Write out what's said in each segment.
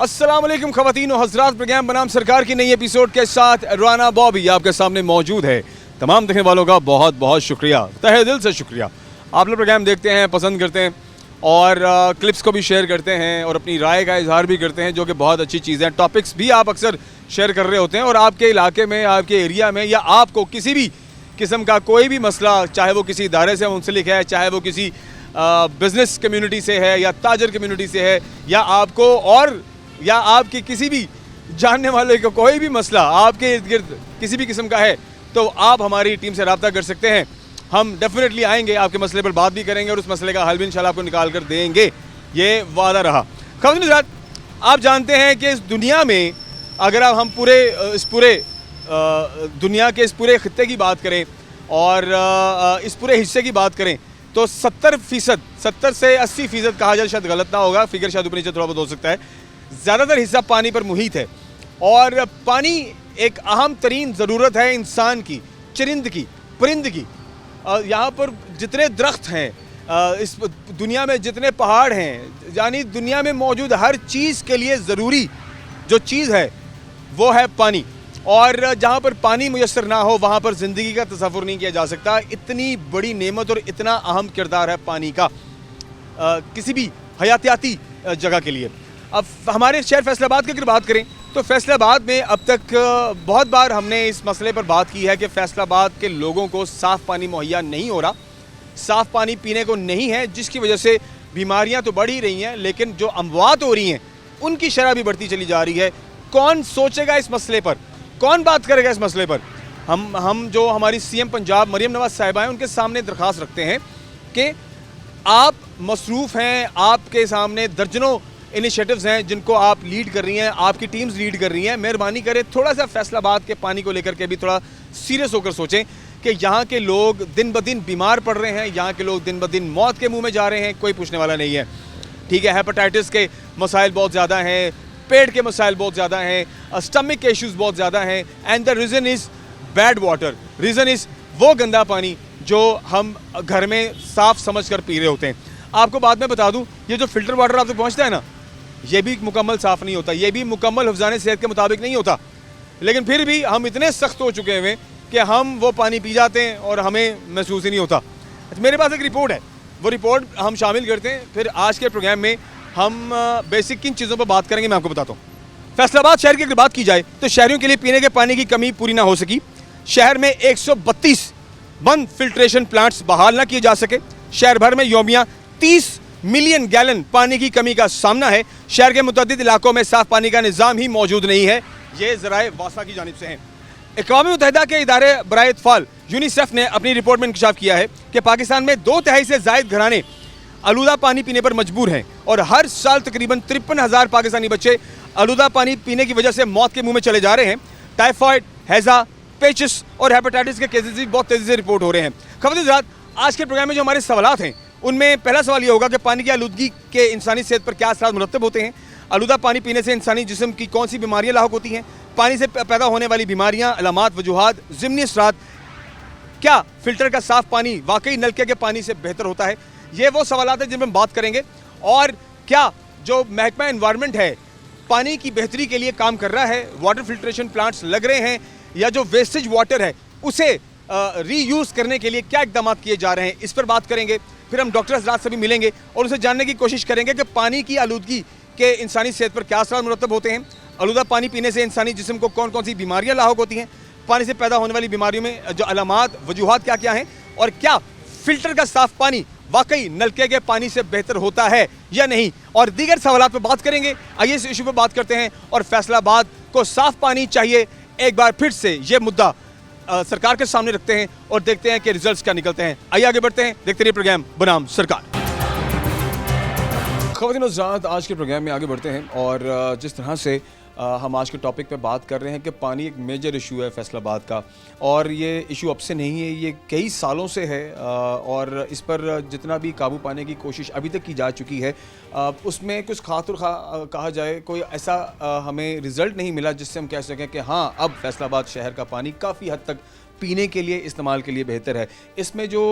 अस्सलाम वालेकुम ख़वातीन और हज़रात, प्रोग्राम बनाम सरकार की नई एपिसोड के साथ राना बॉबी आपके सामने मौजूद है। तमाम देखने वालों का बहुत बहुत शुक्रिया, तहे दिल से शुक्रिया। आप लोग प्रोग्राम देखते हैं, पसंद करते हैं और क्लिप्स को भी शेयर करते हैं और अपनी राय का इजहार भी करते हैं, जो कि बहुत अच्छी चीज़ है। टॉपिक्स भी आप अक्सर शेयर कर रहे होते हैं और आपके इलाके में, आपके एरिया में या आपको किसी भी किस्म का कोई भी मसला, चाहे वो किसी इदारे से मुंसलिक है, चाहे वो किसी बिज़नेस कम्युनिटी से है या ताजर कम्युनिटी से है, या आपको और या आपकी किसी भी जानने वाले को कोई भी मसला आपके इर्द गिर्द किसी भी किस्म का है, तो आप हमारी टीम से रब्ता कर सकते हैं। हम डेफिनेटली आएंगे, आपके मसले पर बात भी करेंगे और उस मसले का हल भी इंशाल्लाह आपको निकाल कर देंगे, ये वादा रहा। ख़वातीन हज़रात, आप जानते हैं कि इस दुनिया में अगर आप हम इस पूरे दुनिया के इस पूरे ख़ित्ते की बात करें और इस पूरे हिस्से की बात करें तो 70% 70 से 80% कहा जाए, शायद गलत ना होगा, फिगर शायद ऊपर नीचे थोड़ा बहुत हो सकता है, ज़्यादातर हिस्सा पानी पर मुहित है। और पानी एक अहम तरीन ज़रूरत है इंसान की, चरिंद की, परिंद की। यहाँ पर जितने दरख्त हैं, इस दुनिया में जितने पहाड़ हैं, यानी दुनिया में मौजूद हर चीज़ के लिए ज़रूरी जो चीज़ है वो है पानी। और जहाँ पर पानी मुयस्सर ना हो वहाँ पर ज़िंदगी का तसव्वुर नहीं किया जा सकता। इतनी बड़ी नेमत और इतना अहम किरदार है पानी का किसी भी हयातियाती जगह के लिए। अब हमारे शहर फैसलाबाद की अगर बात करें तो फैसलाबाद में अब तक बहुत बार हमने इस मसले पर बात की है कि फैसलाबाद के लोगों को साफ़ पानी मुहैया नहीं हो रहा, साफ़ पानी पीने को नहीं है, जिसकी वजह से बीमारियां तो बढ़ ही रही हैं, लेकिन जो अमवात हो रही हैं उनकी शरह भी बढ़ती चली जा रही है। कौन सोचेगा इस मसले पर, कौन बात करेगा इस मसले पर? हम जो हमारी सीएम पंजाब मरियम नवाज़ साहिबा हैं उनके सामने दरख्वास्त रखते हैं कि आप मसरूफ़ हैं, आपके सामने दर्जनों इनिशिएटिव्स हैं जिनको आप लीड कर रही हैं, आपकी टीम्स लीड कर रही हैं। मेहरबानी करें थोड़ा सा फैसलाबाद के पानी को लेकर के भी थोड़ा सीरियस होकर सोचें कि यहाँ के लोग दिन ब दिन बीमार पड़ रहे हैं, यहाँ के लोग दिन ब दिन मौत के मुंह में जा रहे हैं, कोई पूछने वाला नहीं है। ठीक है, हेपेटाइटिस के मसाइल बहुत ज़्यादा हैं, पेट के मसाइल बहुत ज़्यादा हैं, स्टमक के इश्यूज़ बहुत ज़्यादा हैं, and the reason is bad water. Reason is वो गंदा पानी जो हम घर में साफ़ समझ कर पी रहे होते हैं। आपको बाद में बता दूँ, ये जो फ़िल्टर वाटर आप तक पहुँचता है ना, ये भी मुकम्मल साफ़ नहीं होता, ये भी मुकम्मल हिफ़्ज़ान सेहत के मुताबिक नहीं होता। लेकिन फिर भी हम इतने सख्त हो चुके हैं कि हम वो पानी पी जाते हैं और हमें महसूस ही नहीं होता। मेरे पास एक रिपोर्ट है, वो रिपोर्ट हम शामिल करते हैं, फिर आज के प्रोग्राम में हम बेसिक किन चीज़ों पर बात करेंगे मैं आपको बताता हूँ। फैसलाबाद शहर की अगर बात की जाए तो शहरियों के लिए पीने के पानी की कमी पूरी ना हो सकी। शहर में 132 बंद फिल्ट्रेशन प्लांट्स बहाल ना किए जा सके। शहर भर में यौमिया 30 मिलियन गैलन पानी की कमी का सामना है। शहर के मुतअद्दिद इलाकों में साफ पानी का निज़ाम ही मौजूद नहीं है। ये ज़राए वासा की जानिब से हैं। अक़वाम मुत्तहिदा के इदारे बराए इत्फ़ाल यूनिसेफ ने अपनी रिपोर्ट में इंकशाफ किया है कि पाकिस्तान में 2/3 से ज़ायद घराने आलूदा पानी पीने पर मजबूर हैं और हर साल तकरीबन 53,000 पाकिस्तानी बच्चे आलूदा पानी पीने की वजह से मौत के मुंह में चले जा रहे हैं। टाइफाइड, हैज़ा, पेचिस और हेपेटाइटिस के केसेस भी बहुत तेज़ी से रिपोर्ट हो रहे हैं। ख़वातीन हज़रात, आज के प्रोग्राम में जो हमारे सवालात हैं उनमें पहला सवाल ये होगा कि पानी की आलूदगी के इंसानी सेहत पर क्या असरात मुरतब होते हैं। आलूदा पानी पीने से इंसानी जिस्म की कौन सी बीमारियाँ लाहुक होती हैं। पानी से पैदा होने वाली बीमारियाँ, अलामात, वजूहात, ज़िमनी असरात। क्या फ़िल्टर का साफ़ पानी वाकई नलके के पानी से बेहतर होता है? ये वो सवालात हैं जिन पर हम बात करेंगे। और क्या जो महकमा एनवायरनमेंट है पानी की बेहतरी के लिए काम कर रहा है, वाटर फिल्ट्रेशन प्लांट्स लग रहे हैं, या जो वेस्टेज वाटर है उसे रीयूज़ करने के लिए क्या इक़दाम किए जा रहे हैं, इस पर बात करेंगे। फिर हम डॉक्टर हज़रात से भी मिलेंगे और उनसे जानने की कोशिश करेंगे कि पानी की आलूदगी के इंसानी सेहत पर क्या असर मुरतब होते हैं। आलूदा पानी पीने से इंसानी जिस्म को कौन कौन सी बीमारियाँ लाहुक होती हैं। पानी से पैदा होने वाली बीमारियों में जो अलामात, वजूहात क्या क्या हैं, और क्या फ़िल्टर का साफ़ पानी वाकई नलके के पानी से बेहतर होता है या नहीं, और दीगर सवालात पर बात करेंगे। आइए इस इशू पर बात करते हैं और फैसलाबाद को साफ़ पानी चाहिए, एक बार फिर से ये मुद्दा सरकार के सामने रखते हैं और देखते हैं कि रिजल्ट्स क्या निकलते हैं। आइए आगे बढ़ते हैं, देखते रहिए प्रोग्राम बनाम सरकार। ख़वातीन और हज़रात, आज के प्रोग्राम में आगे बढ़ते हैं और जिस तरह से हम आज के टॉपिक पे बात कर रहे हैं कि पानी एक मेजर इशू है फैसलाबाद का, और ये इशू अब से नहीं है, ये कई सालों से है। और इस पर जितना भी काबू पाने की कोशिश अभी तक की जा चुकी है उसमें कुछ खातिर कहा जाए कोई ऐसा हमें रिज़ल्ट नहीं मिला जिससे हम कह सकें कि हाँ अब फैसलाबाद शहर का पानी काफ़ी हद तक पीने के लिए इस्तेमाल के लिए बेहतर है। इसमें जो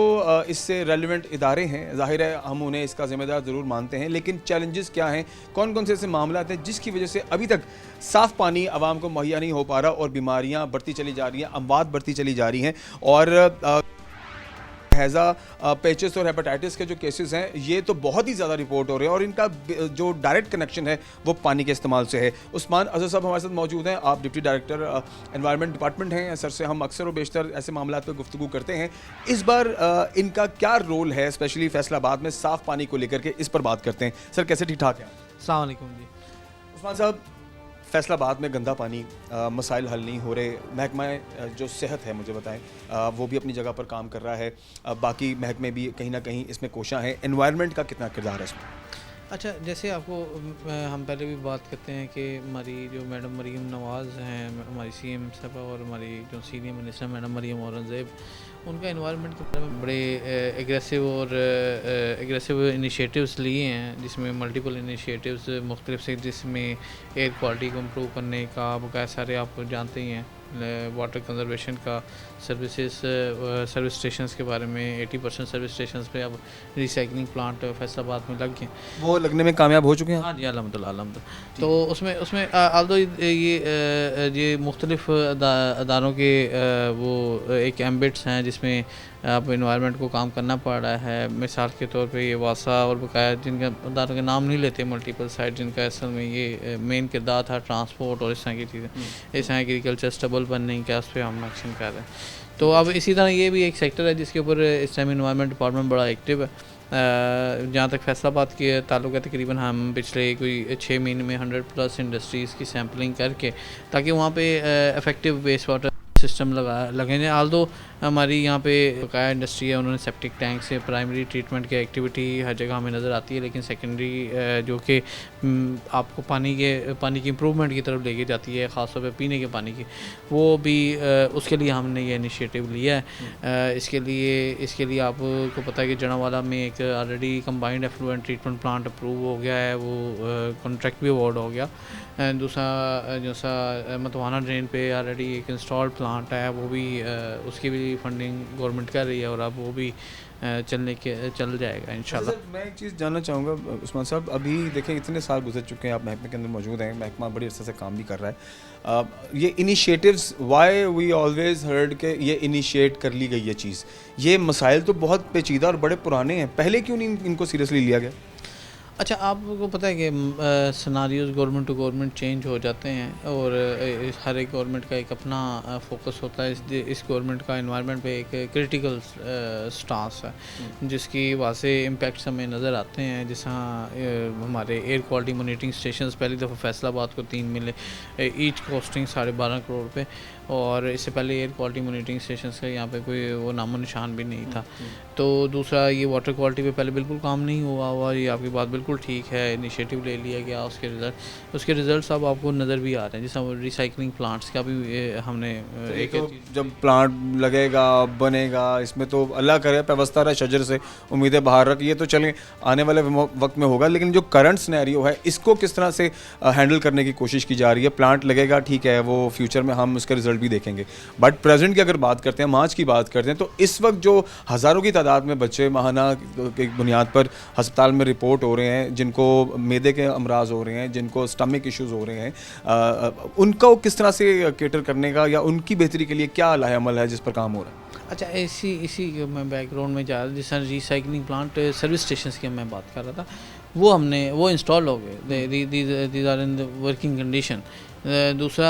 इससे रेलिवेंट इदारे हैं, ज़ाहिर है हम उन्हें इसका ज़िम्मेदार ज़रूर मानते हैं, लेकिन चैलेंजेस क्या हैं, कौन कौन से ऐसे मामला हैं जिसकी वजह से अभी तक साफ़ पानी आवाम को मुहैया नहीं हो पा रहा और बीमारियाँ बढ़ती चली जा रही हैं, अमवात बढ़ती चली जा रही हैं और हैज़ा, पेचिस और हेपेटाइटिस के जो केसेस हैं ये तो बहुत ही ज़्यादा रिपोर्ट हो रहे हैं और इनका जो डायरेक्ट कनेक्शन है वो पानी के इस्तेमाल से है। उस्मान अज़हर साहब हमारे साथ मौजूद हैं, आप डिप्टी डायरेक्टर एनवायरनमेंट डिपार्टमेंट हैं। सर से हम अक्सर और बेशतर ऐसे मामला पर गुफ्तगू करते हैं। इस बार इनका क्या रोल है, स्पेशली फैसलाबाद में साफ़ पानी को लेकर के, इस पर बात करते हैं। सर कैसे ठीक ठाक हैं? अस्सलाम वालेकुम जी। उस्मान साहब, फैसलाबाद में गंदा पानी, मसाइल हल नहीं हो रहे, महकमा जो सेहत है मुझे बताएं, वो भी अपनी जगह पर काम कर रहा है, बाकी महकमे भी कहीं ना कहीं इसमें कोशां हैं, एनवायरनमेंट का कितना किरदार है इसमें? अच्छा, जैसे आपको हम पहले भी बात करते हैं कि हमारी जो मैडम मरीम नवाज़ हैं, हमारी सीएम साहबा, और हमारी जो senior minister madam Maryam Aurangzeb, उनका एनवायरनमेंट के बारे में बड़े एग्रेसिव इनिशिएटिव्स लिए हैं, जिसमें मल्टीपल इनिशिएटिव्स मुख्तलिफ से, जिसमें एयर क्वालिटी को इम्प्रूव करने का बकाया सारे आप जानते ही हैं, वाटर कंजर्वेशन का, सर्विस स्टेशंस के बारे में 80% सर्विस स्टेशंस पे अब रिसाइकलिंग प्लांट फैसलाबाद में लग गए, वो लगने में कामयाब हो चुके हैं। हाँ जी, अल्हम्दुलिल्लाह। तो उसमें आल्दो ये मुख्तलिफ अदारों के वो एक एम्बिट्स हैं जिसमें अब इन्वायरमेंट को काम करना पड़ रहा है। मिसाल के तौर पे ये वासा और बकाया जिनका अदारों के नाम नहीं लेते, मल्टीपल साइट, जिनका असल में ये मेन किरदार था ट्रांसपोर्ट और इस तरह की चीज़ें, इस तरह एग्रीकल्चर स्टेबल बनने का, उस पर हम एक्शन कर रहे हैं। तो अब इसी तरह ये भी एक सेक्टर है जिसके ऊपर इस टाइम इन्वायरमेंट डिपार्टमेंट बड़ा एक्टिव है। जहाँ तक फैसलाबाद के ताल्लुक है, तकरीबन हम पिछले कोई 6 महीने में 100+ इंडस्ट्रीज़ की सैम्पलिंग करके, ताकि वहाँ पे इफ़ेक्टिव वेस्ट वाटर सिस्टम लगेंगे। आल्दो हमारी यहाँ पे बकाया इंडस्ट्री है, उन्होंने सेप्टिक टैंक से प्राइमरी ट्रीटमेंट की एक्टिविटी हर जगह हमें नज़र आती है, लेकिन सेकेंडरी जो कि आपको पानी की इम्प्रूवमेंट की तरफ लेके जाती है, ख़ासतौर पे पीने के पानी की, वो भी उसके लिए हमने ये इनिशिएटिव लिया है। इसके लिए आपको पता है कि जनावाला में एक already combined effluent treatment plant approve हो गया है, वो कॉन्ट्रैक्ट भी अवार्ड हो गया। दूसरा मतवाना ड्रेन पे ऑलरेडी एक इंस्टॉल्ड प्लांट है, वो भी उसकी भी फंडिंग गवर्नमेंट कर रही है और अब वो भी चल जाएगा इंशाल्लाह। मैं एक चीज़ जानना चाहूँगा उस्मान साहब, अभी देखें इतने साल गुजर चुके हैं, आप महकमे के अंदर मौजूद हैं, महकमा बड़ी अर्से से काम भी कर रहा है, ये initiatives, why we always heard के ये इनिशिएट कर ली गई ये चीज़, ये मसाइल तो बहुत पेचीदा और बड़े पुराने हैं, पहले क्यों नहीं इनको सीरियसली लिया गया? अच्छा, आपको पता है कि scenarios government to government change हो जाते हैं और हर एक गवर्नमेंट का एक अपना फोकस होता है। इस गवर्नमेंट का एनवायरनमेंट पे एक क्रिटिकल स्टांस है, जिसकी वजह से इम्पैक्ट्स हमें नज़र आते हैं। जिस हमारे एयर क्वालिटी मॉनिटरिंग स्टेशंस पहली दफ़ा फैसलाबाद को 3 मिले, ईच कॉस्टिंग 12.5 करोड़ रुपये, और इससे पहले एयर क्वालिटी मॉनिटरिंग स्टेशंस का यहाँ पे कोई वो नामो निशान भी नहीं था। तो दूसरा, ये वाटर क्वालिटी पे पहले बिल्कुल काम नहीं हुआ, ये आपकी बात बिल्कुल ठीक है, इनिशिएटिव ले लिया गया, उसके रिजल्ट्स अब आपको नज़र भी आ रहे हैं। जैसे रिसाइकलिंग प्लांट्स का भी हमने एक जब प्लांट लगेगा बनेगा, इसमें तो अल्लाह करे व्यवस्था रहा शजर से, उम्मीदें बाहर रख, ये तो चलें आने वाले वक्त में होगा, लेकिन जो करंट सिनेरियो है इसको किस तरह से हैंडल करने की कोशिश की जा रही है? प्लांट लगेगा, ठीक है, वो फ्यूचर में हम उसके रिजल्ट भी देखेंगे, बट प्रेजेंट की अगर बात करते हैं, मार्च की बात करते हैं, तो इस वक्त जो हज़ारों की तादाद में बच्चे माहाना की बुनियाद पर अस्पताल में रिपोर्ट हो रहे हैं, जिनको मैदे के अमराज हो रहे हैं, जिनको स्टमक इश्यूज़ हो रहे हैं, उनको किस तरह से केटर करने का या उनकी बेहतरी के लिए क्या लाहेअमल है जिस पर काम हो रहा है? अच्छा, इसी मैं बैकग्राउंड में जा रहा, जिस तरह रिसाइकलिंग प्लांट सर्विस स्टेशंस की मैं बात कर रहा था, वो इंस्टॉल हो गए, these are in the working condition. दूसरा,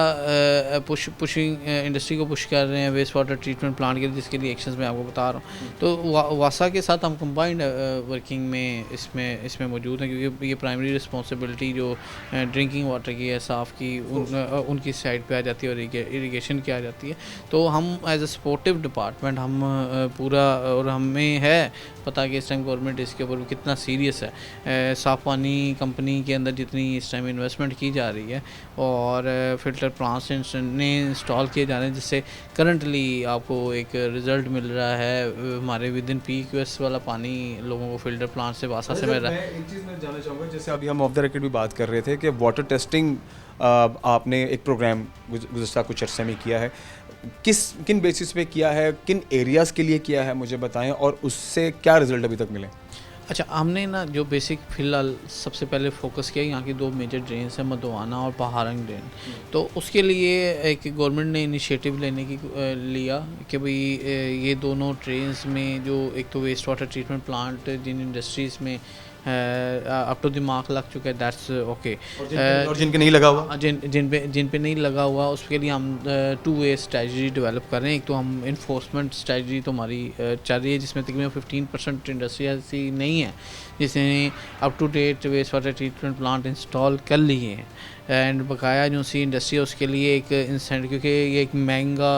पुशिंग इंडस्ट्री को पुश कर रहे हैं वेस्ट वाटर ट्रीटमेंट प्लांट के लिए, जिसके लिए एक्शंस मैं आपको बता रहा हूँ। तो वासा के साथ हम कंबाइंड वर्किंग में इसमें मौजूद हैं, क्योंकि ये प्राइमरी रिस्पॉन्सिबिलिटी जो ड्रिंकिंग वाटर की है, साफ़ की, उनकी साइड पे आ जाती है और इरीगेशन की आ जाती है। तो हम एज ए सपोर्टिव डिपार्टमेंट हम पूरा, और हमें है पता कि इस टाइम गवर्नमेंट इसके ऊपर कितना सीरियस है। साफ़ पानी कंपनी के अंदर जितनी इस टाइम इन्वेस्टमेंट की जा रही है और फ़िल्टर प्लांट्स ने इंस्टॉल किए जा रहे हैं, जिससे करंटली आपको एक रिज़ल्ट मिल रहा है। हमारे विद इन PQS वाला पानी लोगों को फ़िल्टर प्लांट से वासा से मिल रहा है। एक चीज़ मैं जानना चाहूँगा, जैसे अभी हम ऑफ द रिकॉर्ड भी बात कर रहे थे कि वाटर टेस्टिंग आपने एक प्रोग्राम गुज़श्ता कुछ अर्से में किया है, किन बेसिस पे किया है, किन एरियाज़ के लिए किया है, मुझे बताएं, और उससे क्या रिजल्ट अभी तक मिले? अच्छा, हमने ना जो बेसिक फ़िलहाल सबसे पहले फ़ोकस किया यहाँ की 2 मेजर ड्रेन्स हैं, मधवाना और पहारंग ड्रेन। तो उसके लिए एक गवर्नमेंट ने इनिशिएटिव लेने की लिया कि भाई ये दोनों ड्रेन्स में जो एक तो वेस्ट वाटर ट्रीटमेंट प्लांट जिन इंडस्ट्रीज़ में अप टू दिमाग लग चुका है, दैट्स ओके। और जिनके नहीं लगा हुआ, जिन पे नहीं लगा हुआ, उसके लिए हम 2 वे स्ट्रेटजी डेवलप कर रहे हैं। एक तो हम इन्फोर्समेंट स्ट्रेटजी तो हमारी चल रही है, जिसमें तकरीबन 15% इंडस्ट्री ऐसी नहीं है जिसने up to date waste water treatment plant install कर लिए हैं। एंड बकाया जो सी इंडस्ट्री है उसके लिए एक इंसेंटिव, क्योंकि ये एक महंगा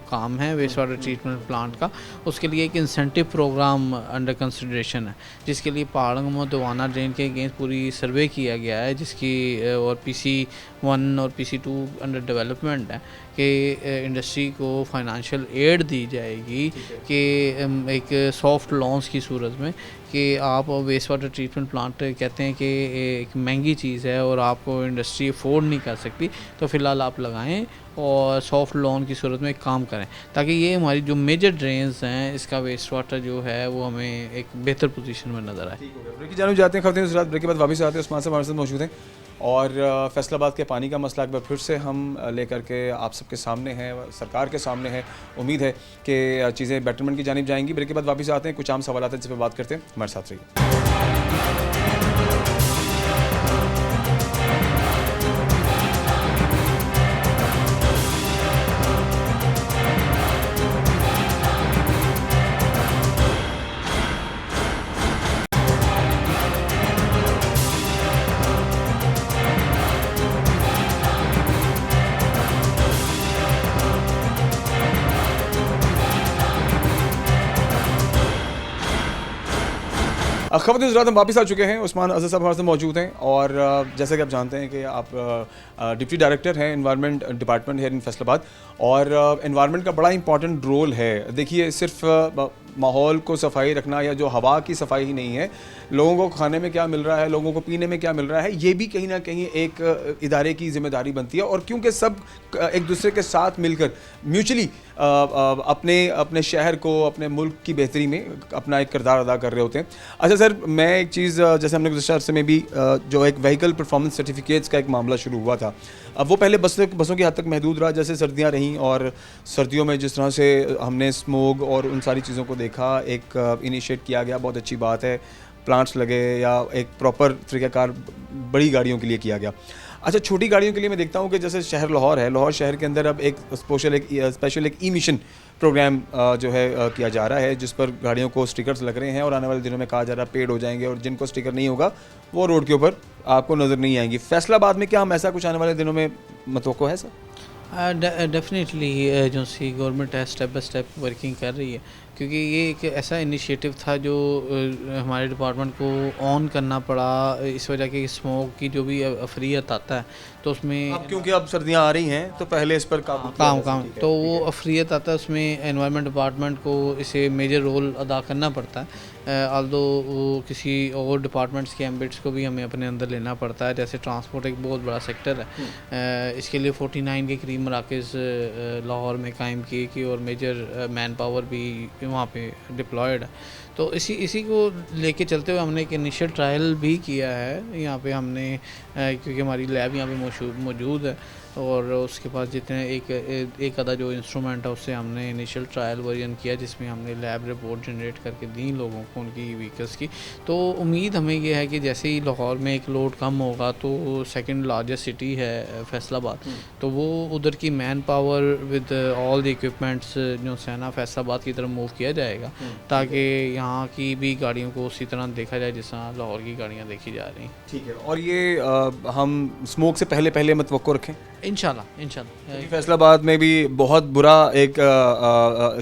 काम है वेस्ट वाटर ट्रीटमेंट प्लांट का, उसके लिए एक इंसेंटिव प्रोग्राम अंडर कंसिडरेशन है, जिसके लिए पहाड़ंग मधवाना ड्रेन के अगेंस्ट पूरी सर्वे किया गया है, जिसकी और PC1 और PC2 अंडर डेवलपमेंट है कि इंडस्ट्री को फाइनेंशियल एड दी जाएगी कि एक सॉफ्ट लॉन्स की सूरत में कि आप वेस्ट वाटर ट्रीटमेंट प्लांट कहते हैं कि एक महंगी चीज़ है और आपको इंडस्ट्री अफोर्ड नहीं कर सकती, तो फ़िलहाल आप लगाएं और सॉफ्ट लोन की सूरत में काम करें, ताकि ये हमारी जो मेजर ड्रेन्स हैं इसका वेस्ट वाटर जो है वो हमें एक बेहतर पोजीशन में नज़र आए। ब्रेक की जानब जाते हैं, खबरें रात ब्रेक के बाद वापस आते हैं। उस्मान साहब हमारे साथ मौजूद हैं और फैसलाबाद के पानी का मसला एक बार फिर से हम लेकर के आप सबके सामने हैं, सरकार के सामने है। उम्मीद है कि चीज़ें बेटरमेंट की जानिब जाएंगी। ब्रेक के बाद वापस आते हैं, कुछ आम सवाल हैं जिस पर बात करते हैं। हमारे साथ रहिए। खबर गुजरात हम वापस आ चुके हैं। उस्मान अजहर साहब हमारे साथ मौजूद हैं और जैसा कि आप जानते हैं कि आप डिप्टी डायरेक्टर हैं एनवायरनमेंट डिपार्टमेंट है इन फैसलाबाद, और एनवायरनमेंट का बड़ा इंपॉर्टेंट रोल है। देखिए, सिर्फ माहौल को सफाई रखना या जो हवा की सफाई ही नहीं है, लोगों को खाने में क्या मिल रहा है, लोगों को पीने में क्या मिल रहा है, ये भी कहीं ना कहीं एक इदारे की जिम्मेदारी बनती है। और क्योंकि सब एक दूसरे के साथ मिलकर म्यूचुअली अपने अपने शहर को, अपने मुल्क की बेहतरी में अपना एक किरदार अदा कर रहे होते हैं। अच्छा सर, मैं एक चीज़, जैसे हमने गुज़श्ता अरसे में भी जो एक व्हीकल परफॉर्मेंस सर्टिफिकेट्स का एक मामला शुरू हुआ था, अब वो पहले बसों की हद तक महदूद रहा। जैसे सर्दियाँ रहीं और सर्दियों में जिस तरह से हमने स्मोग और उन सारी चीज़ों को देखा, एक इनिशिएट किया गया, बहुत अच्छी बात है, प्लांट्स लगे या एक प्रॉपर तरीक़ाकार बड़ी गाड़ियों के लिए किया गया। अच्छा, छोटी गाड़ियों के लिए मैं देखता हूँ कि जैसे शहर लाहौर है, लाहौर शहर के अंदर अब एक स्पेशल एक ई-मिशन प्रोग्राम जो है किया जा रहा है, जिस पर गाड़ियों को स्टिकर्स लग रहे हैं और आने वाले दिनों में कहा जा रहा है पेड हो जाएंगे और जिनको स्टिकर नहीं होगा वो रोड के ऊपर आपको नज़र नहीं आएंगी। फैसलाबाद में क्या हम ऐसा कुछ आने वाले दिनों में मतवक्को है सर? डेफिनेटली जो सी गवर्नमेंट है स्टेप बाय स्टेप वर्किंग कर रही है, क्योंकि ये एक ऐसा इनिशिएटिव था जो हमारे डिपार्टमेंट को ऑन करना पड़ा इस वजह कि स्मोक की जो भी अफरियत आता है, तो उसमें अब क्योंकि अब सर्दियां आ रही हैं तो पहले इस पर काम तो वो अफरियत आता है, उसमें एनवायरनमेंट डिपार्टमेंट को इसे मेजर रोल अदा करना पड़ता है। आल्दो वो किसी और डिपार्टमेंट्स के एम्बिट्स को भी हमें अपने अंदर लेना पड़ता है। जैसे ट्रांसपोर्ट एक बहुत बड़ा सेक्टर है, इसके लिए 49 के करीब मराकज़ लाहौर में कायम किए कि और मेजर मैन पावर भी वहाँ पे डिप्लॉयड है। तो इसी को लेके चलते हुए हमने एक इनिशियल ट्रायल भी किया है यहाँ पे हमने, क्योंकि हमारी लैब यहाँ पे मौजूद है और उसके पास जितने एक आधा जो इंस्ट्रूमेंट है उससे हमने इनिशियल ट्रायल वर्जन किया, जिसमें हमने लैब रिपोर्ट जनरेट करके दी लोगों को उनकी व्हीकल्स की। तो उम्मीद हमें ये है कि जैसे ही लाहौर में एक लोड कम होगा तो सेकंड लार्जेस्ट सिटी है फैसलाबाद, तो वो उधर की man power with all the equipments जो है ना फैसलाबाद की तरफ मूव किया जाएगा, ताकि यहाँ की भी गाड़ियों को उसी तरह देखा जाए जिस तरह लाहौर की गाड़ियाँ देखी जा रही हैं। ठीक है, और ये हम स्मोक से पहले मतवक्को रखें इंशाल्लाह। फैसलाबाद में भी बहुत बुरा एक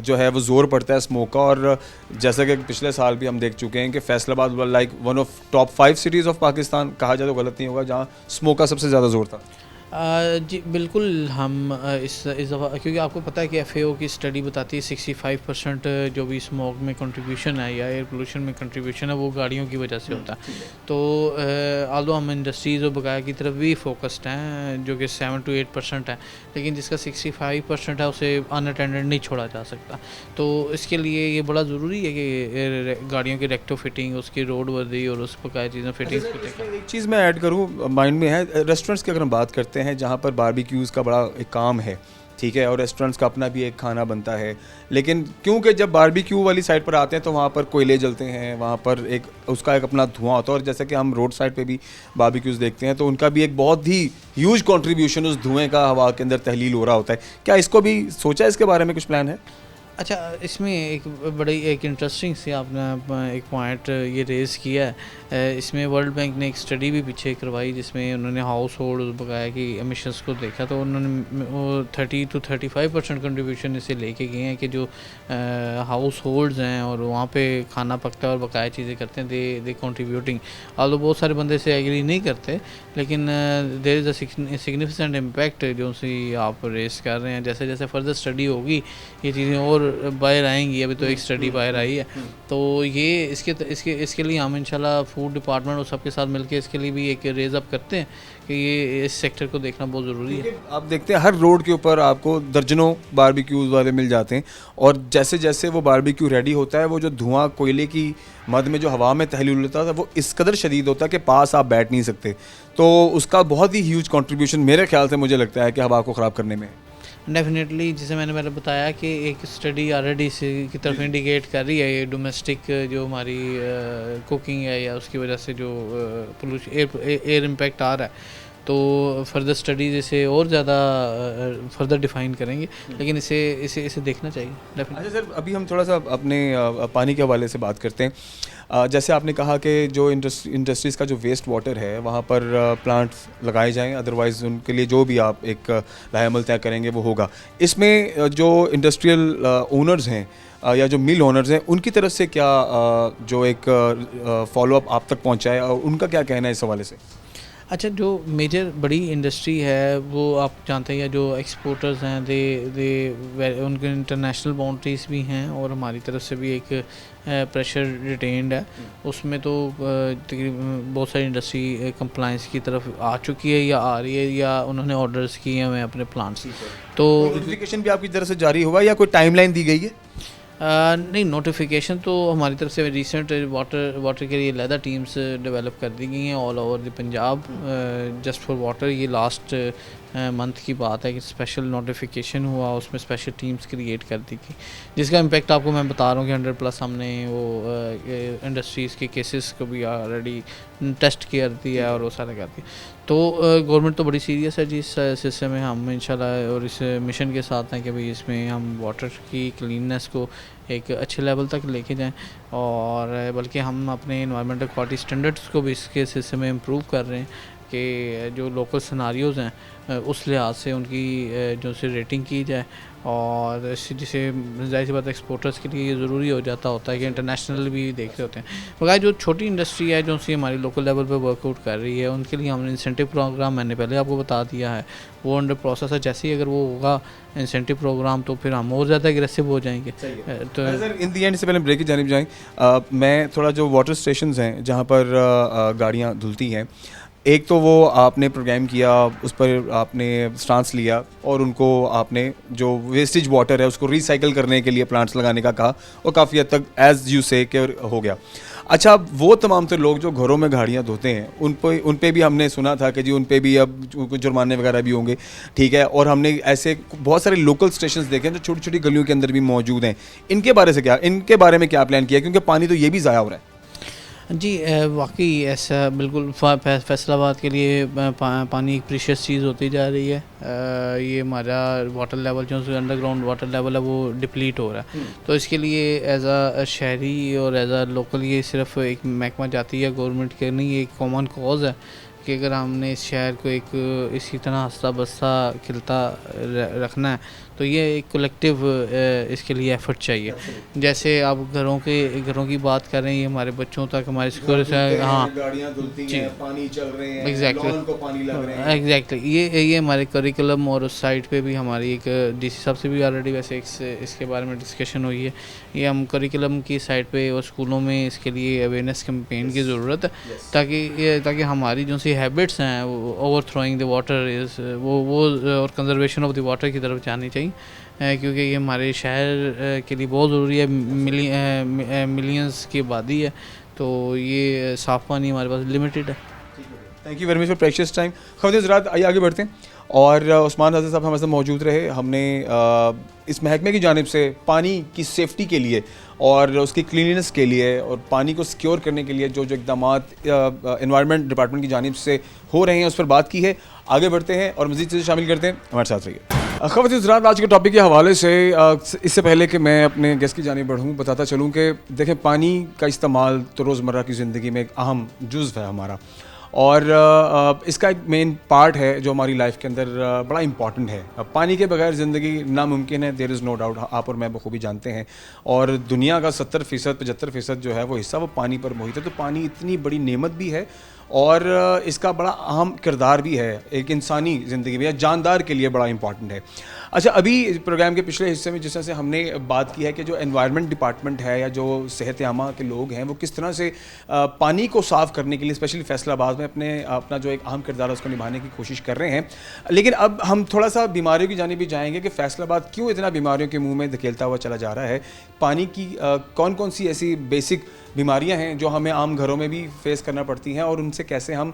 जो है वो जोर पड़ता है स्मोक का, और जैसा कि पिछले साल भी हम देख चुके हैं कि Faisalabad like one of top 5 cities of Pakistan, कहा जाए तो गलत नहीं होगा, जहाँ स्मोक का सबसे ज़्यादा जोर था। जी बिल्कुल हम इस दफ़ा, क्योंकि आपको पता है कि एफएओ की स्टडी बताती है 65% जो भी स्मोक में कंट्रीब्यूशन है या एयर पोल्यूशन में कंट्रीब्यूशन है वो गाड़ियों की वजह से होता है। तो आल्दो हम इंडस्ट्रीज़ और बकाया की तरफ भी फोकस्ड हैं जो कि 7 to 8% है, लेकिन जिसका 65% है उसे अनअटेंडेड नहीं छोड़ा जा सकता। तो इसके लिए ये बड़ा ज़रूरी है कि गाड़ियों की रेक्टो फिटिंग, उसकी रोड वर्दी और उस बकाया चीज़ें फिटिंग्स को देखा। एक चीज़ मैं ऐड करूँ माइंड में है, रेस्टोरेंट्स की अगर हम बात करते हैं जहाँ पर बारबेक्यूज़ का बड़ा एक काम है, ठीक है, और रेस्टोरेंट्स का अपना भी एक खाना बनता है, लेकिन क्योंकि जब बारबेक्यू वाली साइड पर आते हैं तो वहाँ पर कोयले जलते हैं, वहाँ पर एक उसका एक अपना धुआं होता है, और जैसे कि हम रोड साइड पे भी बारबेक्यूज़ देखते हैं तो उनका भी एक बहुत ही ह्यूज कंट्रीब्यूशन उस धुएं का हवा के अंदर तहलील हो रहा होता है। क्या इसको भी सोचा है, इसके बारे में कुछ प्लान है? अच्छा, इसमें एक इंटरेस्टिंग से आपने एक पॉइंट ये रेज़ किया है। इसमें वर्ल्ड बैंक ने एक स्टडी भी पीछे करवाई जिसमें उन्होंने हाउस होल्ड बकाया कि एमिशंस को देखा, तो उन्होंने वो 30 to 35% कंट्रीब्यूशन इसे लेके गए हैं कि जो हाउस होल्ड्स हैं और वहाँ पे खाना पकता है और बकाया चीज़ें करते हैं, दे कंट्रीब्यूटिंग। अब बहुत सारे बंदे से एग्री नहीं करते, लेकिन there is a significant impact जो उनसे आप रेस कर रहे हैं। जैसे जैसे फर्दर स्टडी होगी ये चीज़ें और बाहर आएंगी। अभी तो एक स्टडी बाहर आई है, तो ये इसके लिए हम इंशाल्लाह फूड डिपार्टमेंट और सबके साथ मिलके इसके लिए भी एक रेज अप करते हैं कि ये इस सेक्टर को देखना बहुत ज़रूरी है। आप देखते हैं हर रोड के ऊपर आपको दर्जनों बारबेक्यूज़ वाले मिल जाते हैं, और जैसे जैसे वो बारबेक्यू रेडी होता है वो जो धुआं कोयले की मद में जो हवा में तहलील होता है वो इस कदर शदीद होता है कि पास आप बैठ नहीं सकते। तो उसका बहुत ही ह्यूज कंट्रीब्यूशन मेरे ख्याल से मुझे लगता है कि हवा को ख़राब करने में। डेफिनेटली, जैसे मैंने पहले बताया कि एक स्टडी ऑलरेडी से की तरफ इंडिकेट कर रही है ये डोमेस्टिक जो हमारी कुकिंग है या उसकी वजह से जो पोल्यूशन एयर इम्पैक्ट आ रहा है, तो फर्दर स्टडीज इसे और ज़्यादा फर्दर डिफाइन करेंगे, लेकिन इसे देखना चाहिए डेफिनेटली। अच्छा सर, अभी हम थोड़ा सा अपने पानी के हवाले से बात करते हैं। जैसे आपने कहा कि जो इंडस्ट्रीज़ का जो वेस्ट वाटर है वहाँ पर प्लांट्स लगाए जाएं, अदरवाइज़ उनके लिए जो भी आप एक लाहेमल तय करेंगे वो होगा। इसमें जो इंडस्ट्रियल ओनर्स हैं या जो मिल ओनर्स हैं उनकी तरफ से क्या जो एक फॉलोअप आप तक पहुँचाए, और उनका क्या कहना है इस हवाले से? अच्छा, जो मेजर बड़ी इंडस्ट्री है वो आप जानते हैं, जो एक्सपोर्टर्स हैं दे उनके इंटरनेशनल बाउंड्रीज भी हैं और हमारी तरफ से भी एक प्रेशर रिटेन्ड है। उसमें तो तकरीबन बहुत सारी इंडस्ट्री कंप्लाइंस की तरफ आ चुकी है या आ रही है या उन्होंने ऑर्डर्स किए हुए हैं अपने प्लांट्स। तो नोटिफिकेशन भी आपकी तरफ से जारी हुआ या कोई टाइमलाइन दी गई है? नहीं, नोटिफिकेशन तो हमारी तरफ से रिसेंट वाटर के लिए लेदर टीम्स डेवलप कर दी गई हैं all over the Punjab just for water. ये लास्ट मंथ की बात है कि स्पेशल नोटिफिकेशन हुआ, उसमें स्पेशल टीम्स क्रिएट कर दी गई, जिसका इम्पेक्ट आपको मैं बता रहा हूँ कि 100+ हमने वो इंडस्ट्रीज़ के केसेस को भी ऑलरेडी टेस्ट कर दिया और वो सारा कर दिया। तो गवर्नमेंट तो बड़ी सीरियस है जी इस सिलसिले में। हम इंशाल्लाह और इस मिशन के साथ हैं कि भाई इसमें हम वाटर की क्लीननेस को एक अच्छे लेवल तक लेके जाएं, और बल्कि हम अपने इन्वायरमेंटल क्वालिटी स्टैंडर्ड्स को भी इसके सिलसिले में इम्प्रूव कर रहे हैं कि जो लोकल सिनारियोज़ हैं उस लिहाज से उनकी जो से रेटिंग की जाए, और जिसे ज़ाहिर सी बात एक्सपोर्टर्स के लिए ये ज़रूरी हो जाता होता है कि इंटरनेशनल भी देख रहे होते हैं। मगर जो छोटी इंडस्ट्री है जो सी हमारी लोकल लेवल पे वर्कआउट कर रही है उनके लिए हमने इंसेंटिव प्रोग्राम, मैंने पहले आपको बता दिया है, वो अंडर प्रोसेस है। जैसे ही अगर वो होगा इंसेंटिव प्रोग्राम तो फिर हम और ज़्यादा एग्रेसिव हो जाएंगे। तो सर इन दी एंड से पहले ब्रेक की जानिब जाएँ, मैं थोड़ा जो वाटर स्टेशंस हैं जहाँ पर गाड़ियाँ धुलती हैं, एक तो वो आपने प्रोग्राम किया, उस पर आपने स्टांस लिया और उनको आपने जो वेस्टेज वाटर है उसको रिसाइकिल करने के लिए प्लांट्स लगाने का कहा, और काफ़ी हद तक एज़ यू से के हो गया। अच्छा, वो तमाम से लोग जो घरों में गाड़ियाँ धोते हैं उन पे भी हमने सुना था कि जी उन पे भी अब जुर्माने वगैरह भी होंगे, ठीक है, और हमने ऐसे बहुत सारे लोकल स्टेशंस देखे हैं जो छोटी छोटी गलियों के अंदर भी मौजूद हैं। इनके बारे में क्या प्लान किया, क्योंकि पानी तो ये भी ज़ाया हो रहा है? जी, वाकई ऐसा बिल्कुल फैसलाबाद के लिए पानी एक प्रीशियस चीज़ होती जा रही है। ये हमारा वाटर लेवल जो अंडरग्राउंड वाटर लेवल है वो डिप्लीट हो रहा है। तो इसके लिए एज आ शहरी और एज आ लोकल ये सिर्फ एक महकमा जाती है गवर्नमेंट के नहीं, एक कॉमन कॉज है कि अगर हमने इस शहर को एक इसी तरह हंसता बसता खिलता रखना है तो ये एक कलेक्टिव इसके लिए एफर्ट चाहिए। जैसे आप घरों की बात कर रहे हैं, हमारे बच्चों तक, हमारे स्कूल से, हाँ गाड़ियाँ धुलती हैं, पानी चल रहे हैं, एग्जैक्टली लॉन को पानी लग रहे हैं। एग्जैक्टली ये हमारे करिकुलम और उस साइड पे भी हमारी एक डीसी साहब से भी ऑलरेडी वैसे इसके बारे में डिस्कशन हुई है। ये हम करिकुलम की साइड पे और स्कूलों में इसके लिए अवेयरनेस कैंपेन की ज़रूरत है, ताकि हमारी जो सी हैबिट्स हैं over throwing the water is वो और कंजर्वेशन ऑफ द वाटर की तरफ जानी चाहिए, क्योंकि ये हमारे शहर के लिए बहुत ज़रूरी है। मिलियंस की आबादी है, तो ये साफ़ पानी हमारे पास लिमिटेड है। Thank you very much for precious time. ख़वातीन हज़रात, आइए आगे बढ़ते हैं। और उस्मान हज़रत साहब हमारे साथ मौजूद रहे। हमने इस महकमे की जानिब से पानी की सेफ्टी के लिए और उसकी क्लीननेस के लिए और पानी को सिक्योर करने के लिए जो इकदामात एनवायरनमेंट डिपार्टमेंट की जानिब से हो रहे हैं उस पर बात की है। आगे बढ़ते हैं और मज़ीद चीज़ें शामिल करते हैं, हमारे साथ रहिए। ख़वातीन हज़रात, आज के टॉपिक के हवाले से इससे पहले कि मैं अपने गेस्ट की जानिब बढ़ूँ, बताता चलूँ कि देखें, पानी का इस्तेमाल तो रोज़मर्रा की ज़िंदगी में एक अहम जुज़्व है हमारा, और इसका एक मेन पार्ट है जो हमारी लाइफ के अंदर बड़ा इंपॉर्टेंट है। पानी के बगैर ज़िंदगी नामुमकिन है, देयर इज़ नो डाउट, आप और मैं बखूबी जानते हैं। और दुनिया का 70% 75% जो है वो हिस्सा वो पानी पर मुहित है। तो पानी इतनी बड़ी नेमत भी है और इसका बड़ा अहम किरदार भी है एक इंसानी ज़िंदगी में या जानदार के लिए बड़ा इंपॉर्टेंट है। अच्छा, अभी प्रोग्राम के पिछले हिस्से में जिस तरह से हमने बात की है कि जो एनवायरनमेंट डिपार्टमेंट है या जो सेहत आमा के लोग हैं वो किस तरह से पानी को साफ़ करने के लिए स्पेशली फैसलाबाद में अपना जो एक अहम किरदार है उसको निभाने की कोशिश कर रहे हैं। लेकिन अब हम थोड़ा सा बीमारियों की जानिब भी जाएंगे कि फैसलाबाद क्यों इतना बीमारियों के मुँह में धकेलता हुआ चला जा रहा है। पानी की कौन कौन सी ऐसी बेसिक बीमारियां हैं जो हमें आम घरों में भी फेस करना पड़ती हैं और उनसे कैसे हम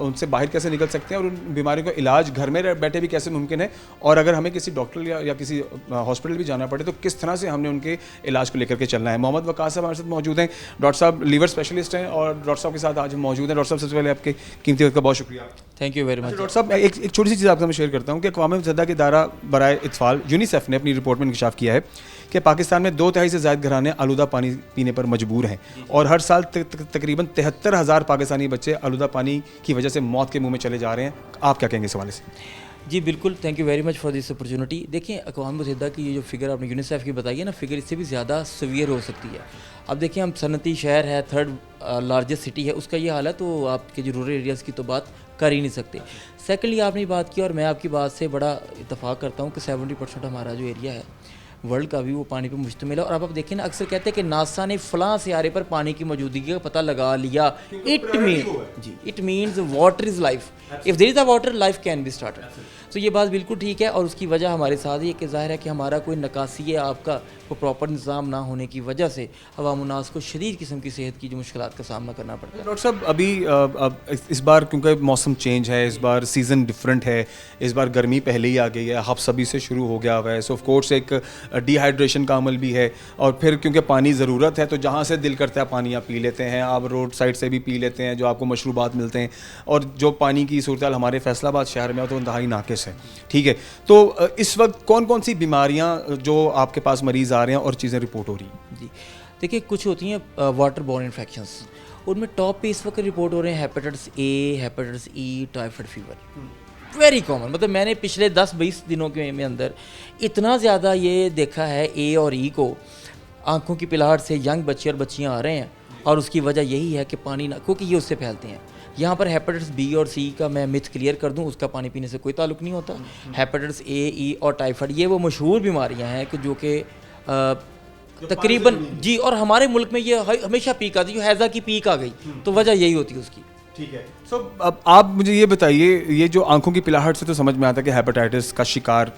उनसे बाहर कैसे निकल सकते हैं और उन बीमारियों का इलाज घर में बैठे भी कैसे मुमकिन है, और अगर हमें किसी डॉक्टर या किसी हॉस्पिटल भी जाना पड़े तो किस तरह से हमने उनके इलाज को लेकर के चलना है। मोहम्मद वकास साहब हमारे साथ मौजूद हैं, डॉक्टर साहब लीवर स्पेशलिस्ट हैं, और डॉक्टर साहब के साथ आज हम मौजूद हैं। डॉक्टर साहब, सबसे पहले आपके कीमती वक्त का बहुत शुक्रिया। Thank you very much. Doctor साहब, एक छोटी सी चीज़ आपसे मैं शेयर करता हूँ कि अक़वाम मुत्तहिदा के इदारा बराए इत्फ़ाल यूनिसेफ ने अपनी रिपोर्ट में इंकशाफ किया है कि पाकिस्तान में 2 तिहाई से ज़ायद घराने आलूदा पानी पीने पर मजबूर हैं और हर साल तकरीबन 73,000 पाकिस्तानी बच्चे आलूदा पानी की वजह से मौत के मुंह में चले जा रहे हैं। आप क्या कहेंगे इस हवाले से? जी बिल्कुल, thank you very much for this opportunity. देखिए, अक़वाम मुत्तहिदा की ये जो फिगर आपने यूनिसेफ की बताई है ना, फिगर इससे भी ज़्यादा सीवियर हो सकती है। अब देखिए, हम सनती शहर है, 3rd लार्जेस्ट सिटी है, उसका ये हाल है, तो आपके जो रूरल एरियाज़ की तो बात कर ही नहीं सकते। सेकेंडली, आपने बात की और मैं आपकी बात से बड़ा इत्तफाक़ करता हूँ कि 70% हमारा जो एरिया है वर्ल्ड का भी वो पानी पे मुश्तमिल है। और अब आप देखें ना, अक्सर कहते हैं कि नासा ने फ़लाँ सियारे पर पानी की मौजूदगी का पता लगा लिया। It means water is life. If there is a water, life can be started. तो ये बात बिल्कुल ठीक है, और उसकी वजह हमारे साथ ये कि ज़ाहिर है कि हमारा कोई नकासी है आपका को प्रॉपर निज़ाम ना होने की वजह से अवाम उन्नास को शदीद किस्म की सेहत की जो मुश्किलात का सामना करना पड़ता है। डॉक्टर साहब, अभी इस बार क्योंकि मौसम चेंज है, इस बार सीज़न डिफरेंट है, इस बार गर्मी पहले ही आ गई है, हब सभी से शुरू हो गया हुआ है, सो ऑफ कोर्स एक डिहाइड्रेशन का अमल भी है, और फिर क्योंकि पानी ज़रूरत है तो जहाँ से दिल करता है पानी आप पी लेते हैं, आप रोड साइड से भी पी लेते हैं जो आपको मशरूबात मिलते हैं, और जो पानी की सूरत हाल हमारे फैसलाबाद शहर में हो तो इंतहाई नाकिस है। ठीक है, तो इस वक्त कौन कौन सी बीमारियाँ जो आपके पास मरीज़ आ रहे हैं और चीज़ें रिपोर्ट हो रही हैं? जी देखिए, कुछ होती हैं वाटर बोर्न इन्फेक्शंस, उनमें टॉप पे इस वक्त रिपोर्ट हो रहे हैं hepatitis A, hepatitis E, typhoid fever, very common. मतलब मैंने पिछले 10-20 दिनों के में अंदर इतना ज़्यादा ये देखा है ए और ई को, आंखों की पिलाहट से यंग बच्चे और बच्चियाँ आ रहे हैं, और उसकी वजह यही है कि पानी ना, क्योंकि ये उससे फैलते हैं। यहाँ पर हेपेटाइटिस बी और सी का मैं मिथ क्लियर कर दूँ, उसका पानी पीने से कोई ताल्लुक नहीं होता। हेपेटाइटिस ए, ई और टाइफाइड ये वो मशहूर बीमारियाँ हैं कि जो कि तकरीबन जी, और हमारे मुल्क में ये हमेशा पीक आती है, हैज़ा की पीक आ गई, तो वजह यही होती है उसकी। ठीक है, सो अब आप मुझे ये बताइए, ये जो आंखों की पिलाहट से तो समझ में आता है कि हेपेटाइटिस का शिकार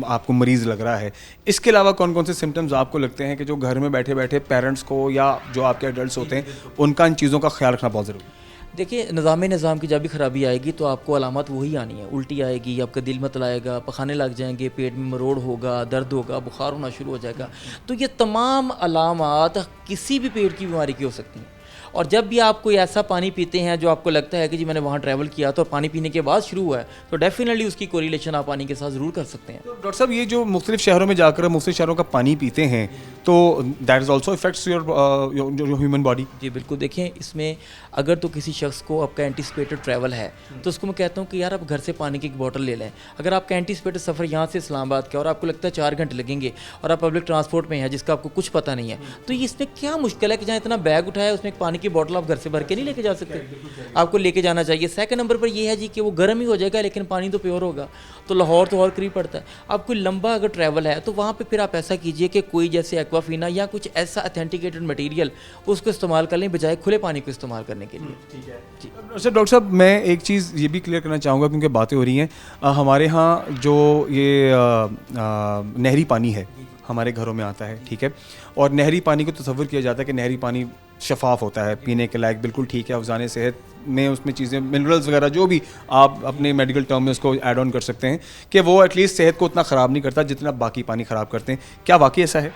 आपको मरीज़ लग रहा है, इसके अलावा कौन कौन से सिम्टम्स आपको लगते हैं कि जो घर में बैठे बैठे पेरेंट्स को या जो आपके एडल्ट्स होते हैं उनका इन चीज़ों का ख्याल रखना बहुत ज़रूरी है? देखिए, निज़ाम की जब भी ख़राबी आएगी तो आपको अलामत वही आनी है। उल्टी आएगी, आपका दिल मतलाएगा, पखाने लग जाएंगे, पेट में मरोड़ होगा, दर्द होगा, बुखार होना शुरू हो जाएगा। तो ये तमाम अलामत किसी भी पेट की बीमारी की हो सकती हैं। और जब भी आप कोई ऐसा पानी पीते हैं जो आपको लगता है कि जी मैंने वहाँ ट्रैवल किया तो पानी पीने के बाद शुरू हुआ है, तो डेफिनेटली उसकी कोरिलेशन आप पानी के साथ ज़रूर कर सकते हैं। तो डॉक्टर साहब, ये जो मुख्तलिफ शहरों में जाकर मुख्तलिफ शहरों का पानी पीते हैं तो that is also effects your human body? जी बिल्कुल। देखें, इसमें अगर तो किसी शख्स को आपका एंटीसिपेटेड ट्रैवल है तो उसको मैं कहता हूँ कि यार आप घर से पानी की एक बॉटल ले लें। अगर आपका एंटीसिपेटेड सफ़र यहाँ से इस्लामाबाद का और आपको लगता है 4 घंटे लगेंगे और आप पब्लिक ट्रांसपोर्ट में हैं जिसका आपको कुछ पता नहीं है, तो ये इसमें क्या मुश्किल है कि जहाँ इतना बैग उठाया उसमें एक पानी की बॉटल आप घर से भर के नहीं लेके जा सकते? आपको लेके जाना चाहिए। सेकंड नंबर पर ये है जी कि वो गर्म ही हो जाएगा लेकिन पानी तो प्योर होगा। तो लाहौर तो और करीब पड़ता है। आप कोई लंबा अगर ट्रैवल है तो वहाँ पे फिर आप ऐसा कीजिए कि कोई जैसे एक्वाफिना या कुछ ऐसा अथेंटिकेटेड मटेरियल उसको इस्तेमाल कर लें बजाय खुले पानी को इस्तेमाल करने के लिए। ठीक है जी। अच्छा डॉक्टर साहब, मैं एक चीज़ ये भी क्लियर करना चाहूँगा क्योंकि बातें हो रही हैं हमारे यहाँ जो ये नहरी पानी है हमारे घरों में आता है, ठीक है, और नहरी पानी को तसव्वुर किया जाता है कि नहरी पानी शफाफ होता है, पीने के लायक बिल्कुल ठीक है, अफजाने सेहत में उसमें चीज़ें मिनरल्स वगैरह जो भी आप अपने मेडिकल टर्म में उसको ऐड ऑन कर सकते हैं कि वो एटलीस्ट सेहत को उतना ख़राब नहीं करता जितना बाकी पानी ख़राब करते हैं। क्या वाकई ऐसा है?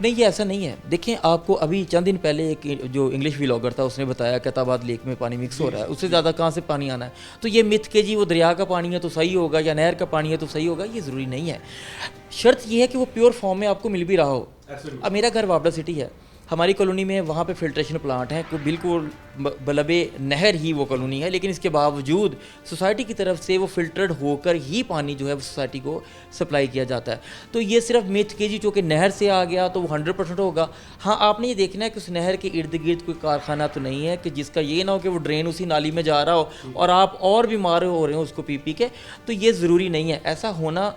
नहीं, ये ऐसा नहीं है। देखें, आपको अभी चंद दिन पहले एक जो इंग्लिश व्लॉगर था उसने बताया कैताबाद लेक में पानी मिक्स हो रहा है, उससे ज़्यादा कहाँ से पानी आना है। तो ये मिथ के जी वो दरिया का पानी है तो सही होगा या नहर का पानी है तो सही होगा, ये ज़रूरी नहीं है। शर्त ये है कि वो प्योर फॉर्म में आपको मिल भी रहा हो। अब मेरा घर वापडा सिटी है, हमारी कॉलोनी में वहाँ पे फिल्ट्रेशन प्लांट है, कोई बिल्कुल बलबे नहर ही वो कॉलोनी है, लेकिन इसके बावजूद सोसाइटी की तरफ से वो फिल्टर्ड होकर ही पानी जो है वो सोसाइटी को सप्लाई किया जाता है। तो ये सिर्फ मिथ के जी जो कि नहर से आ गया तो वो 100% होगा। हाँ, आपने ये देखना है कि उस नहर के इर्द गिर्द कोई कारखाना तो नहीं है कि जिसका ये ना हो कि वो ड्रेन उसी नाली में जा रहा हो और आप और बीमार हो रहे हो उसको पी पी के। तो ये ज़रूरी नहीं है, ऐसा होना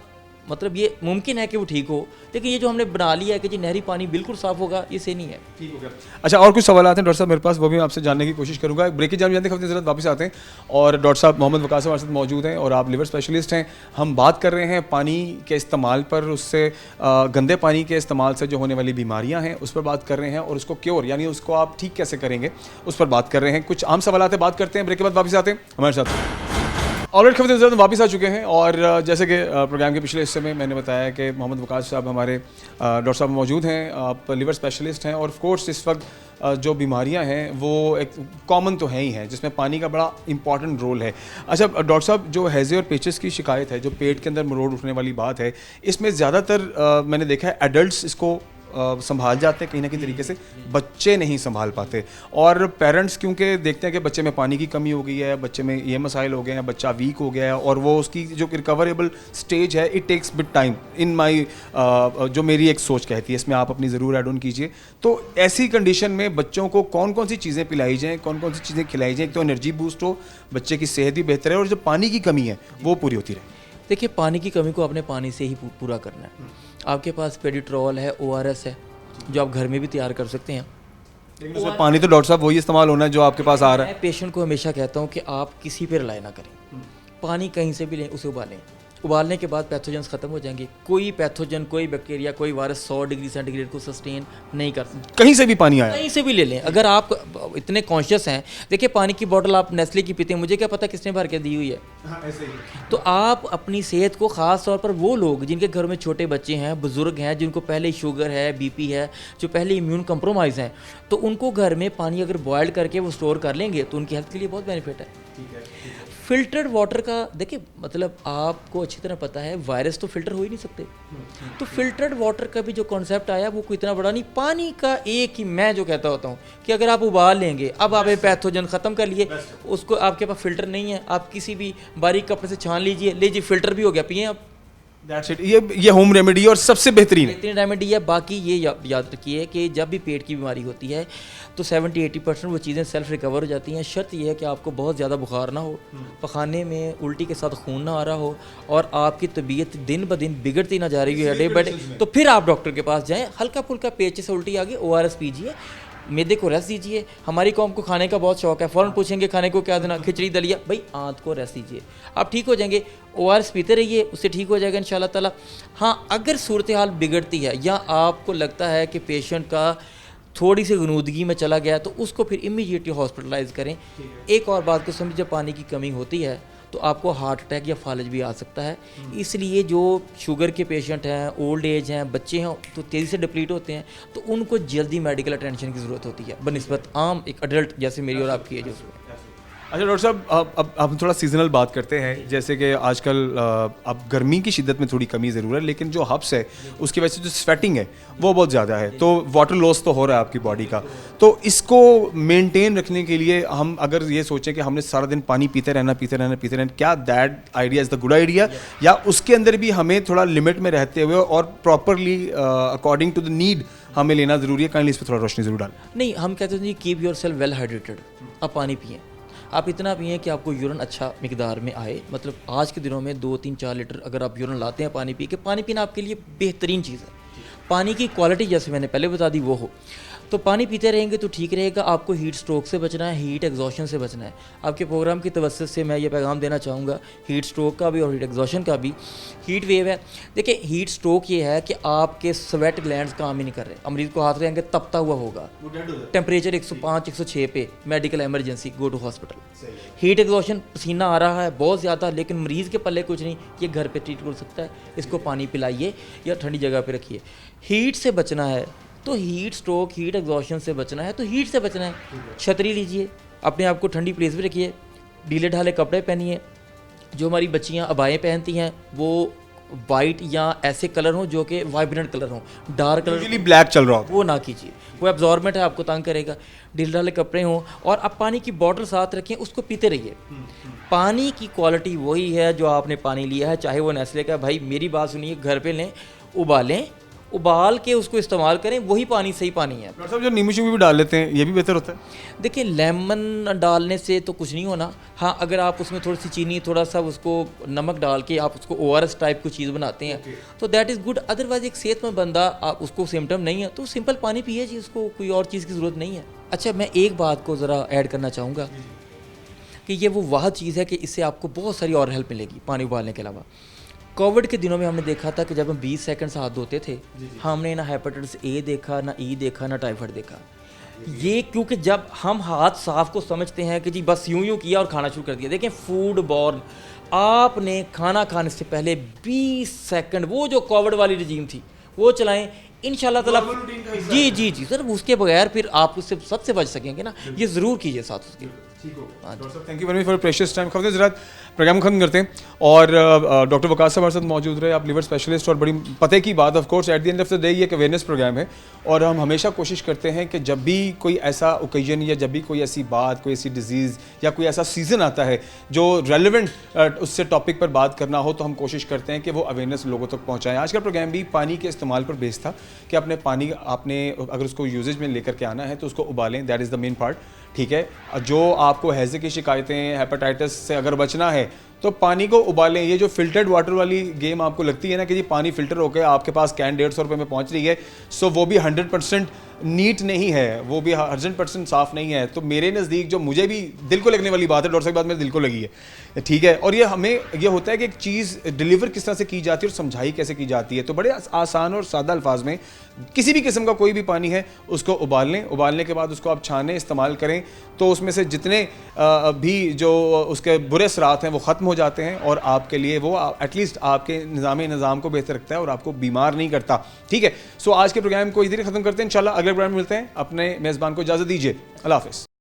मतलब ये मुमकिन है कि वो ठीक हो, लेकिन ये जो हमने बना लिया है कि जी नहरी पानी बिल्कुल साफ़ होगा, ये सही नहीं है। ठीक हो गया। अच्छा, और कुछ सवाल आते हैं डॉक्टर साहब मेरे पास, वो भी मैं आपसे जानने की कोशिश करूंगा। ब्रेक की जानते हैं, ज़रूरत वापस आते हैं और डॉक्टर साहब मोहम्मद वकास हमारे साथ मौजूद हैं और आप लिवर स्पेशलिस्ट हैं। हम बात कर रहे हैं पानी के इस्तेमाल पर, उससे गंदे पानी के इस्तेमाल से जो होने वाली बीमारियाँ हैं उस पर बात कर रहे हैं और उसको क्योर यानी उसको आप ठीक कैसे करेंगे उस पर बात कर रहे हैं। कुछ आम सवाल आते बात करते हैं, ब्रेक के बाद वापस आते हैं हमारे साथ। ऑलरेडी खबरें वापस आ चुके हैं और जैसे कि प्रोग्राम के पिछले हिस्से में मैंने बताया कि मोहम्मद वकास साहब हमारे डॉक्टर साहब मौजूद हैं, आप लिवर स्पेशलिस्ट हैं और ऑफ कोर्स इस वक्त जो बीमारियां हैं वो एक कॉमन तो हैं ही हैं जिसमें पानी का बड़ा इंपॉर्टेंट रोल है। अच्छा डॉक्टर साहब, जो हैज़े और पेचेस की शिकायत है, जो पेट के अंदर मरोड़ उठने वाली बात है, इसमें ज़्यादातर मैंने देखा है एडल्ट्स इसको संभाल जाते हैं कहीं ना कहीं तरीके से, बच्चे नहीं संभाल पाते और पेरेंट्स क्योंकि देखते हैं कि बच्चे में पानी की कमी हो गई है, बच्चे में ये मसाइल हो गए हैं, बच्चा वीक हो गया है और वो उसकी जो रिकवरेबल स्टेज है it takes bit time in my जो मेरी एक सोच कहती है, इसमें आप अपनी ज़रूर ऐड ऑन कीजिए। तो ऐसी कंडीशन में बच्चों को कौन कौन सी चीज़ें पिलाई जाएँ, कौन कौन सी चीज़ें खिलाई जाएँ, एक तो एनर्जी बूस्ट हो, बच्चे की सेहत भी बेहतर है और जो पानी की कमी है वो पूरी होती रहे। देखिए, पानी की कमी को आपने पानी से ही पूरा करना है। आपके पास पेडिट्रॉल है, ORS है जो आप घर में भी तैयार कर सकते हैं, लेकिन उसमें पानी तो डॉक्टर साहब वही इस्तेमाल होना है जो आपके पास आ रहा है। मैं पेशेंट को हमेशा कहता हूँ कि आप किसी पे रिलाई ना करें, पानी कहीं से भी लें, उसे उबालें। उबालने के बाद पैथोजेंस ख़त्म हो जाएंगे। कोई पैथोजन, कोई बैक्टीरिया, कोई वायरस 100 डिग्री सेंटीग्रेड को सस्टेन नहीं कर सकते। कहीं से भी पानी आया, कहीं से भी ले लें। अगर आप इतने कॉन्शियस हैं, देखिए पानी की बोतल आप नेस्ले की पीते हैं, मुझे क्या पता किसने भर के दी हुई है। हाँ, ऐसे ही। तो आप अपनी सेहत को, ख़ास तौर पर वो लोग जिनके घर में छोटे बच्चे हैं, बुज़ुर्ग हैं, जिनको पहले शुगर है, BP है, जो पहले इम्यून कंप्रोमाइज़ हैं, तो उनको घर में पानी अगर बॉयल करके वो स्टोर कर लेंगे तो उनकी हेल्थ के लिए बहुत बेनिफिट है। ठीक है। फिल्टर्ड वाटर का देखिए मतलब आपको अच्छी तरह पता है वायरस तो फिल्टर हो ही नहीं सकते। तो फिल्टर्ड वाटर का भी जो कॉन्सेप्ट आया वो कोई इतना बड़ा नहीं। पानी का एक ही मैं जो कहता होता हूँ कि अगर आप उबाल लेंगे, अब आपने पैथोजन ख़त्म कर लिए, उसको आपके पास फ़िल्टर नहीं है, आप किसी भी बारीक कपड़े से छान लीजिए फ़िल्टर भी हो गया, पिए आप। That's it. ये होम रेमेडी और सबसे बेहतरीन रेमेडी है। बाकी ये याद रखिए कि जब भी पेट की बीमारी होती है तो 70-80% वो चीज़ें सेल्फ रिकवर हो जाती हैं। शर्त यह है कि आपको बहुत ज़्यादा बुखार ना हो, पखाने में उल्टी के साथ खून ना आ रहा हो और आपकी तबीयत दिन ब दिन बिगड़ती ना जा रही है डे बाय डे, तो फिर आप डॉक्टर के पास जाएँ। हल्का फुल्का पेट से उल्टी आ गई, ORS पीजिए, मैदे को रेस्ट दीजिए। हमारी कौम को खाने का बहुत शौक है, फ़ौरन पूछेंगे खाने को क्या देना, खिचड़ी दलिया, भाई आंत को रेस्ट दीजिए, आप ठीक हो जाएंगे। ORS पीते रहिए, उससे ठीक हो जाएगा इंशाल्लाह ताला। हाँ, अगर सूरत हाल बिगड़ती है या आपको लगता है कि पेशेंट का थोड़ी सी गनूदगी में चला गया तो उसको फिर इमीडिएटली हॉस्पिटलाइज करें। एक और बात को समझिए, जब पानी की कमी होती है तो आपको हार्ट अटैक या फालज भी आ सकता है। इसलिए जो शुगर के पेशेंट हैं, ओल्ड एज हैं, बच्चे हैं, तो तेज़ी से डिप्लीट होते हैं, तो उनको जल्दी मेडिकल अटेंशन की ज़रूरत होती है बनिस्बत आम एक अडल्ट जैसे मेरी और आपकी एज। अच्छा डॉक्टर साहब, अब हम थोड़ा सीजनल बात करते हैं। जैसे कि आजकल अब गर्मी की शिद्दत में थोड़ी कमी ज़रूर है, लेकिन जो हब्स है उसकी वजह से जो स्वेटिंग है वो बहुत ज़्यादा है, तो वाटर लॉस तो हो रहा है आपकी बॉडी का। तो इसको मेंटेन रखने के लिए हम अगर ये सोचें कि हमने सारा दिन पानी पीते रहना, क्या that idea is the good idea, या उसके अंदर भी हमें थोड़ा लिमिट में रहते हुए और properly according to the need हमें लेना ज़रूरी है? काइंडली इस पर थोड़ा रोशनी ज़रूर डालें। नहीं, हम कहते हैं जी keep yourself well hydrated. आप पानी पिएं, आप इतना पिएं कि आपको यूरिन अच्छा मिकदार में आए। मतलब आज के दिनों में 2-3-4 लीटर अगर आप यूरिन लाते हैं पानी पी के, पानी पीना आपके लिए बेहतरीन चीज़ है। पानी की क्वालिटी जैसे मैंने पहले बता दी वो हो, तो पानी पीते रहेंगे तो ठीक रहेगा। आपको हीट स्ट्रोक से बचना है, हीट एग्जॉशन से बचना है। आपके प्रोग्राम की तवज्जुह से मैं ये पैगाम देना चाहूँगा, हीट स्ट्रोक का भी और हीट एग्जॉशन का भी। हीट वेव है, देखिए हीट स्ट्रोक ये है कि आपके स्वेट ग्लैंड्स काम ही नहीं कर रहे। मरीज को हाथ रहेंगे तपता हुआ होगा, टेम्परेचर 105-106 पे, medical emergency, go to hospital. Heat exhaustion, पसीना आ रहा है बहुत ज़्यादा, लेकिन मरीज़ के पल्ले कुछ नहीं, ये घर पे ट्रीट कर सकता है। इसको पानी पिलाइए या ठंडी जगह पे रखिए। हीट से बचना है तो हीट स्ट्रोक, हीट एग्जॉशन से बचना है तो हीट से बचना है। छतरी लीजिए, अपने आप को ठंडी प्लेस पे रखिए, ढीले ढाले कपड़े पहनिए। जो हमारी बच्चियां अबाएँ पहनती हैं वो वाइट या ऐसे कलर हों जो कि वाइब्रेंट कलर हों, डार्क कलर ब्लैक चल रहा हो वो ना कीजिए, वो एब्जॉर्बेंट है, आपको तंग करेगा। ढीले ढाले कपड़े हों और आप पानी की बॉटल साथ रखें, उसको पीते रहिए। पानी की क्वालिटी वही है जो आपने पानी लिया है, चाहे वो नेस्ले का। भाई मेरी बात सुनिए, घर पे लें, उबालें, उबाल के उसको इस्तेमाल करें, वही पानी सही पानी है। डॉक्टर साहब जो नींबू शींबू भी डाल लेते हैं ये भी बेहतर होता है? देखिए लेमन डालने से तो कुछ नहीं होना। हाँ, अगर आप उसमें थोड़ी सी चीनी, थोड़ा सा उसको नमक डाल के आप उसको ORS टाइप की चीज़ बनाते हैं तो दैट इज़ गुड। अदरवाइज एक सेहतमंद बंदा, आप उसको सिम्टम नहीं है तो सिंपल पानी पिए जी, उसको कोई और चीज़ की ज़रूरत नहीं है। अच्छा, मैं एक बात को ज़रा ऐड करना चाहूँगा कि ये वो वह चीज़ है कि इससे आपको बहुत सारी और हेल्प मिलेगी पानी उबालने के अलावा। कोविड के दिनों में हमने देखा था कि जब हम 20 सेकंड से हाथ धोते थे, हमने ना हेपेटाइटिस ए देखा, ना ई देखा, ना टाइफाइड देखा। ये क्योंकि जब हम हाथ साफ को समझते हैं कि जी बस यूं यूं किया और खाना शुरू कर दिया। देखें फूड बॉर्न, आपने खाना खाने से पहले 20 सेकंड वो जो कोविड वाली रजीम थी वो चलाएं, इंशाल्लाह ताला। जी सर, उसके बगैर फिर आप उससे सबसे बच सकेंगे ना, ये ज़रूर कीजिए साथ उसके। Thank you very much for precious time. खबरें ज़रा प्रोग्राम खत्म करते हैं और डॉक्टर वकास साहब हमारे साथ मौजूद रहे। आप लिवर स्पेशलिस्ट और बड़ी पते की बात, of course at the end of the day ये एक अवेयरनेस प्रोग्राम है और हम हमेशा कोशिश करते हैं कि जब भी कोई ऐसा ओकेजन या जब भी कोई ऐसी बात, कोई ऐसी डिजीज़ या कोई ऐसा सीज़न आता है जो रेलिवेंट उससे टॉपिक पर बात करना हो तो हम कोशिश करते हैं कि वो अवेयरनेस लोगों तक पहुँचाएँ। आज का प्रोग्राम भी पानी के इस्तेमाल पर बेस्ड था कि अपने पानी आपने अगर उसको यूजेज में लेकर के आना है तो उसको उबालें, that is the main part. ठीक है, जो आपको हैज़े की शिकायतें, हेपेटाइटिस से अगर बचना है तो पानी को उबालें। ये जो फिल्टर्ड वाटर वाली गेम आपको लगती है ना कि जी पानी फिल्टर होकर आपके पास कैन 150 रुपये में पहुंच रही है, सो वो भी 100% नीट नहीं है, वो भी 100% साफ़ नहीं है। तो मेरे नज़दीक जो मुझे भी दिल को लगने वाली बात है, डॉक्टर साहब की बात मेरे दिल को लगी है, ठीक है। और ये हमें ये होता है कि एक चीज़ डिलीवर किस तरह से की जाती है और समझाई कैसे की जाती है। तो बड़े आसान और सादा अल्फाज में किसी भी किस्म का कोई भी पानी है उसको उबाल लें, उबालने के बाद उसको आप छानें, इस्तेमाल करें तो उसमें से जितने भी जो उसके बुरे असरात हैं वो ख़त्म हो जाते हैं और आपके लिए वो एटलीस्ट आपके निज़ाम को बेहतर रखता है और आपको बीमार नहीं करता। ठीक है, सो आज के प्रोग्राम को इधर ही ख़त्म करते हैं। इंशाल्लाह अगले प्रोग्राम में मिलते हैं। अपने मेज़बान को इजाज़त दीजिए। अल्लाह हाफ़िज़।